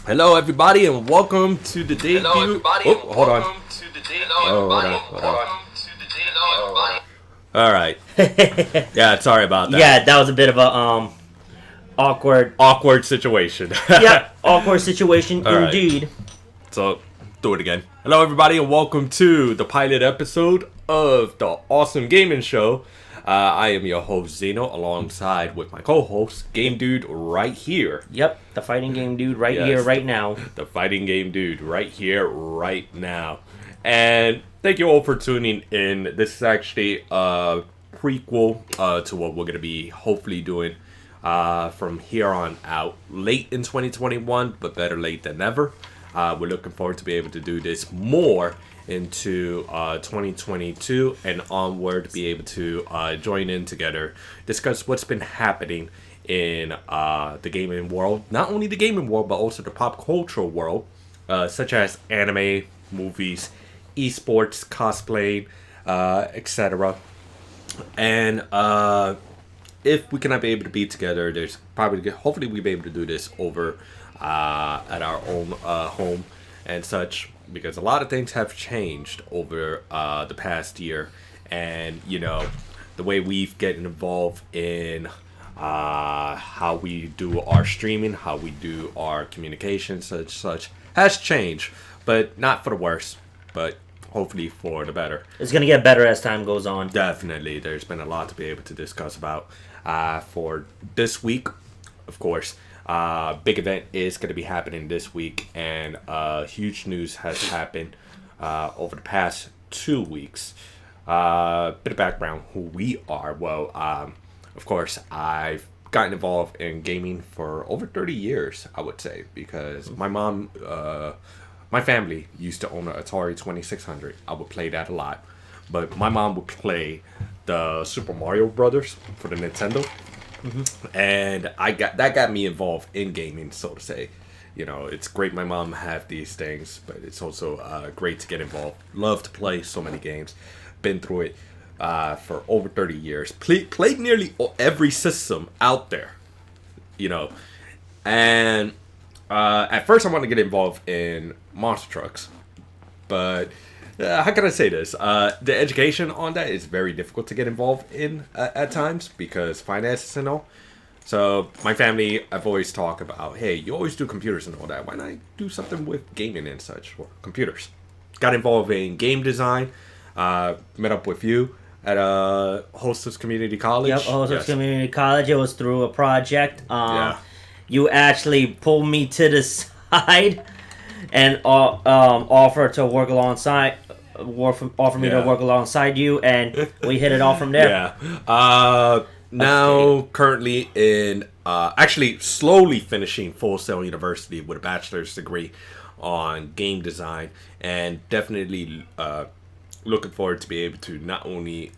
Hello, everybody, and welcome to the debut. Hello, everybody, oh, and hold on. welcome to the debut. Hello, everybody, Hold on. welcome to the debut. Hello, everybody. All right. Yeah, sorry about that. Yeah, that was a bit of a awkward situation. yeah, awkward situation All right. indeed. So, do it again. Hello, everybody, and welcome to the pilot episode of the Awesome Gaming Show. I am your host, Xeno, alongside with my co-host, Gamedude, right here. Yep, the fighting game dude right Yes, here, right now. The fighting game dude right here, right now. And thank you all for tuning in. This is actually a prequel to what we're going to be hopefully doing from here on out. Late in 2021, but better late than never. We're looking forward to be able to do this more into 2022 and onward, be able to join in together, discuss what's been happening in the gaming world, not only the gaming world but also the pop cultural world, such as anime, movies, esports, cosplay, etc. And if we cannot be able to be together, there's probably hopefully we'll be able to do this over at our own home and such, because a lot of things have changed over the past year, and you know, the way we've getting involved in how we do our streaming, how we do our communication, such has changed, but not for the worse, but hopefully for the better. It's gonna get better as time goes on. Definitely, there's been a lot to be able to discuss about for this week, of course. Big event is going to be happening this week, and huge news has happened over the past 2 weeks. Bit of background who we are. Well, of course, I've gotten involved in gaming for over 30 years, I would say, because my mom, my family used to own an Atari 2600. I would play that a lot, but my mom would play the Super Mario Brothers for the Nintendo. Mm-hmm. And that got me involved in gaming, so to say. You know, it's great my mom have these things, but it's also great to get involved. Love to play so many games. Been through it for over 30 years. Played nearly every system out there. You know, and at first I wanted to get involved in monster trucks, but how can I say this? The education on that is very difficult to get involved in at times because finances and all. So my family, I've always talked about, hey, you always do computers and all that. Why not do something with gaming and such, or computers? Got involved in game design. Met up with you at Hostess Community College. Yep, Hostess Community College. It was through a project. Yeah. You actually pulled me to the side and offer to work alongside. Offer me to work alongside you, and we hit it off from there. Yeah. Now, currently in actually slowly finishing Full Sail University with a bachelor's degree on game design, and definitely looking forward to be able to not only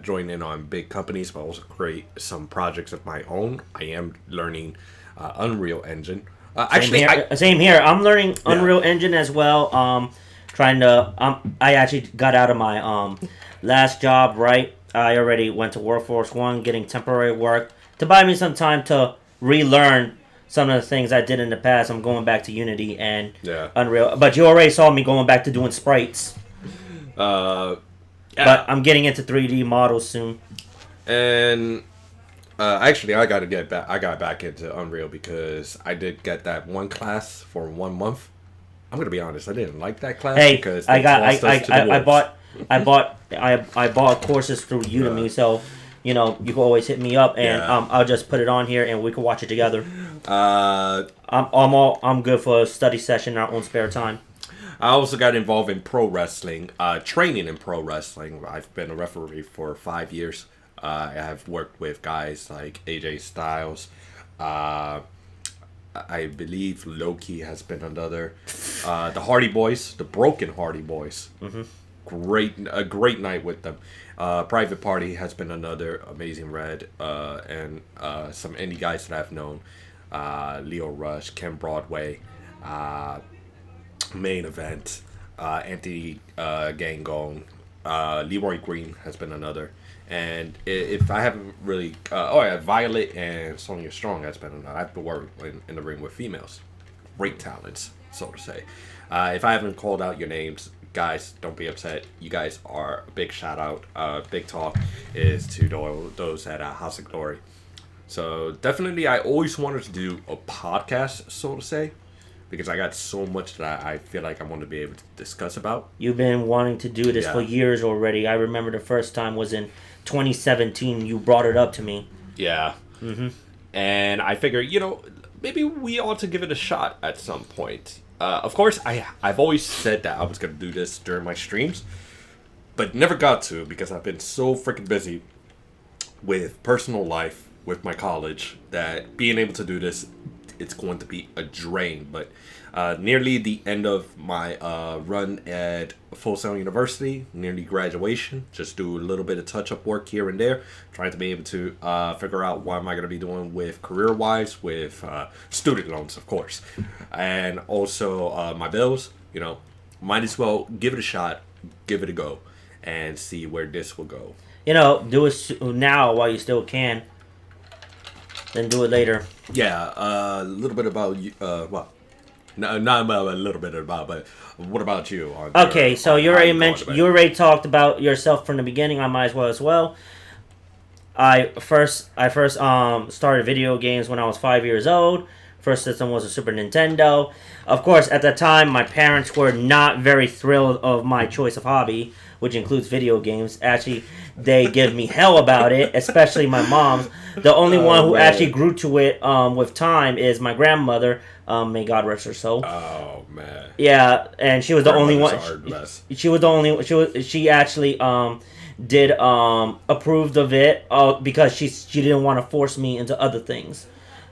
join in on big companies but also create some projects of my own. I am learning Unreal Engine. Same here. I'm learning Unreal Engine as well. I actually got out of my last job, right? I already went to Workforce One, getting temporary work to buy me some time to relearn some of the things I did in the past. I'm going back to Unity and Unreal, but you already saw me going back to doing sprites. But I'm getting into 3D models soon. And actually, I got back into Unreal because I did get that one class for 1 month. I'm gonna be honest, I didn't like that class because I bought courses through Udemy, so you know you can always hit me up and I'll just put it on here and we can watch it together. I'm good for a study session in our own spare time. I also got involved in pro wrestling, training in pro wrestling. I've been a referee for 5 years. I have worked with guys like AJ Styles. I believe Loki has been another. The Hardy Boys, the Broken Hardy Boys. Mm-hmm. A great night with them. Private Party has been another amazing red. And some indie guys that I've known. Leo Rush, Ken Broadway, Main Event, Anthony Gangone, Leroy Green has been another. And if I haven't really... Violet and Sonya Strong has been... I've been working in the ring with females. great talents, so to say. If I haven't called out your names, guys, don't be upset. You guys are a big shout out. Big talk is to those at House of Glory. So definitely, I always wanted to do a podcast, so to say, because I got so much that I feel like I want to be able to discuss about. You've been wanting to do this for years already. I remember the first time was in 2017. You brought it up to me. Yeah. Mm-hmm. And I figured, maybe we ought to give it a shot at some point. Of course, I've always said that I was going to do this during my streams, but never got to because I've been so freaking busy with personal life, with my college, that being able to do this, it's going to be a drain. But nearly the end of my run at Full Sail University, nearly graduation, just do a little bit of touch-up work here and there, trying to be able to figure out what am I going to be doing with career-wise, with student loans, of course, and also my bills. Might as well give it a shot, give it a go, and see where this will go. Do it now while you still can. Then do it later. Yeah, a little bit about you. No, not about a little bit about, but what about you? Okay, so you already mentioned, you already talked about yourself from the beginning. I might as well. I first started video games when I was 5 years old. First system was a Super Nintendo. Of course, at the time, my parents were not very thrilled of my choice of hobby, which includes video games. Actually, they give me hell about it, especially my mom's. The only one who actually grew to it with time is my grandmother. May God rest her soul. Oh man. Yeah, and she was the only one. She was the only. She actually did approved of it because she didn't want to force me into other things.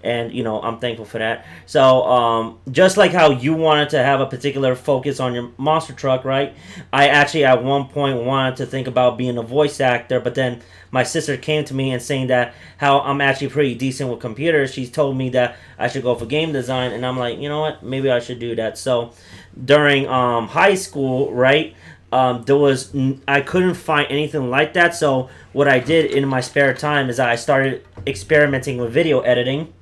And, I'm thankful for that. So, just like how you wanted to have a particular focus on your monster truck, right? I actually, at one point, wanted to think about being a voice actor. But then my sister came to me and saying that how I'm actually pretty decent with computers. She told me that I should go for game design. And I'm like, you know what? Maybe I should do that. So, during high school, right? I couldn't find anything like that. So, what I did in my spare time is I started experimenting with video editing.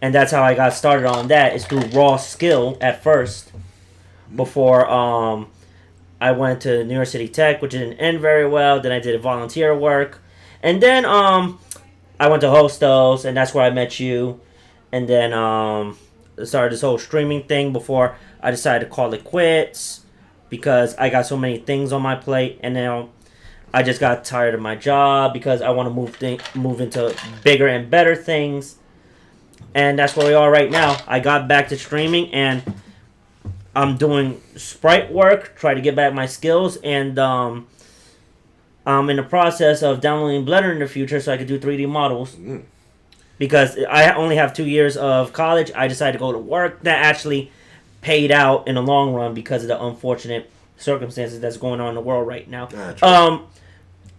And that's how I got started on that, is through raw skill at first. Before I went to New York City Tech, which didn't end very well. Then I did volunteer work. And then I went to Hostos, and that's where I met you. And then started this whole streaming thing before I decided to call it quits. Because I got so many things on my plate. And now I just got tired of my job because I want to move into bigger and better things. And that's where we are right now. I got back to streaming, and I'm doing sprite work, try to get back my skills, and I'm in the process of downloading Blender in the future so I could do 3D models. Because I only have 2 years of college, I decided to go to work. That actually paid out in the long run because of the unfortunate circumstances that's going on in the world right now.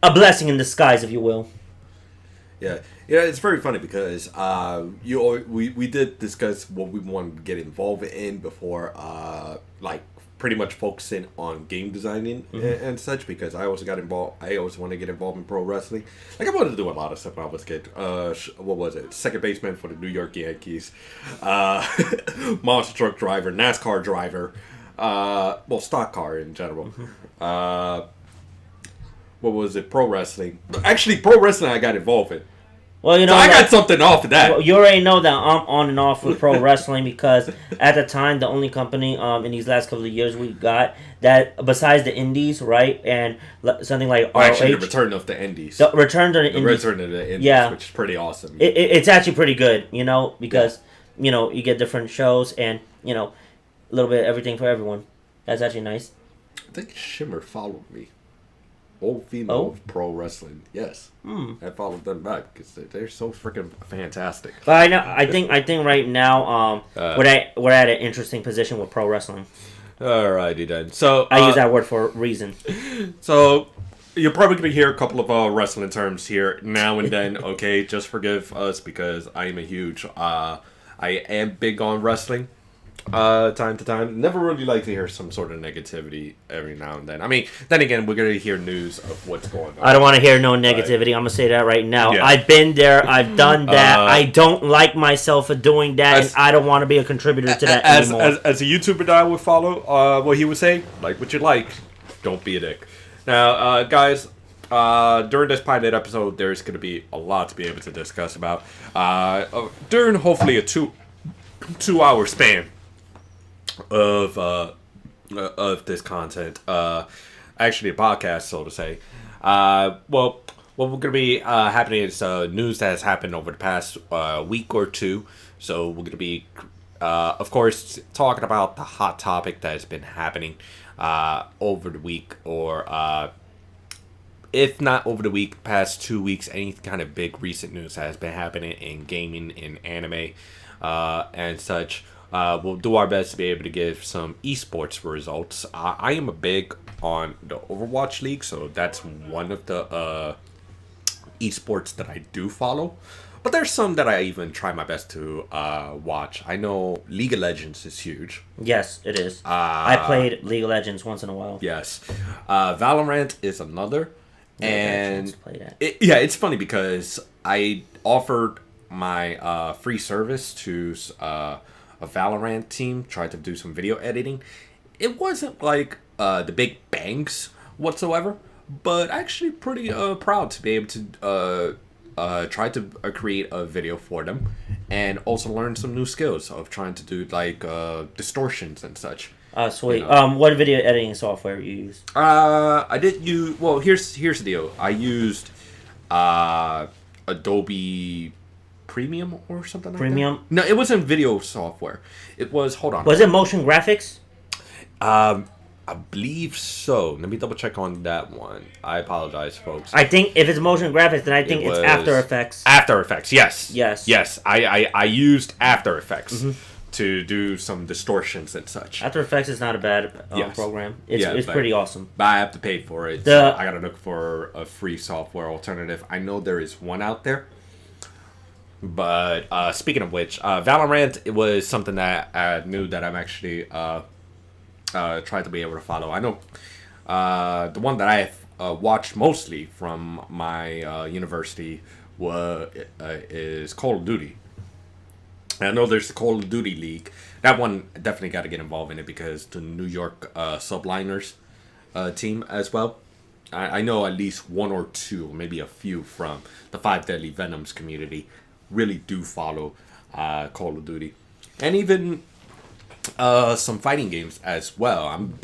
A blessing in disguise, if you will. Yeah. It's very funny because we did discuss what we wanted to get involved in before, pretty much focusing on game designing and such. Because I also got involved. I always want to get involved in pro wrestling. Like I wanted to do a lot of stuff when I was a kid. What was it? Second baseman for the New York Yankees, monster truck driver, NASCAR driver, stock car in general. What was it? Pro wrestling. Actually, pro wrestling I got involved in. Well, so I got something off of that. Well, you already know that I'm on and off with pro wrestling because at the time, the only company in these last couple of years we got that, besides the indies, right, and something like ROH. Actually, the return of the indies. The return to the indies. Return of the indies, yeah. Which is pretty awesome. It's actually pretty good, because, you get different shows and, a little bit of everything for everyone. That's actually nice. I think Shimmer followed me. Old female of pro wrestling, yes. I followed them back because they're so freaking fantastic. But I know, I think right now, we're at an interesting position with pro wrestling. Alrighty then. So I use that word for a reason. So you're probably gonna hear a couple of wrestling terms here now and then. Okay, just forgive us because I am a huge. I am big on wrestling. time to time. Never really like to hear some sort of negativity every now and then. I mean, then again, we're going to hear news of what's going on. I don't want to hear no negativity. I'm going to say that right now. Yeah. I've been there. I've done that. I don't like myself for doing that, and I don't want to be a contributor to that anymore. As a YouTuber that I would follow, what he would say, like what you like, don't be a dick. Now, guys, during this pilot episode, there's going to be a lot to be able to discuss about. During hopefully a 2-hour span of this content, actually a podcast, so to say. Well, what we're going to be happening is news that has happened over the past week or two. So we're going to be, of course, talking about the hot topic that has been happening over the week, or if not over the week, past 2 weeks, any kind of big recent news that has been happening in gaming, in anime, and such. We'll do our best to be able to give some esports results. I am a big on the Overwatch League, so that's one of the esports that I do follow. But there's some that I even try my best to watch. I know League of Legends is huge. Yes, it is. I played League of Legends once in a while. Yes. Valorant is another. And play that. It's funny because I offered my free service to a Valorant team, tried to do some video editing. It wasn't like the big bangs whatsoever, but actually pretty proud to be able to try to create a video for them, and also learn some new skills of trying to do like distortions and such. Sweet. You know. What video editing software you use? I did use. Well, here's the deal. I used Adobe Premium or something like Premium? that. No, it wasn't video software. It was. Hold on. Was it motion graphics? I believe so. Let me double check on that one. I apologize, folks. I think if it's motion graphics, then I think it's After Effects. After Effects, yes. Yes. I used After Effects to do some distortions and such. After Effects is not a bad program. It's pretty awesome. But I have to pay for it. So I gotta look for a free software alternative. I know there is one out there. But speaking of which, Valorant, it was something that I knew that I'm actually tried to be able to follow. I know the one that I watched mostly from my university is Call of Duty. And I know there's the Call of Duty League. That one definitely got to get involved in it because the New York Subliners team as well. I know at least one or two, maybe a few from the Five Deadly Venoms community really do follow Call of Duty. And even some fighting games as well. I'm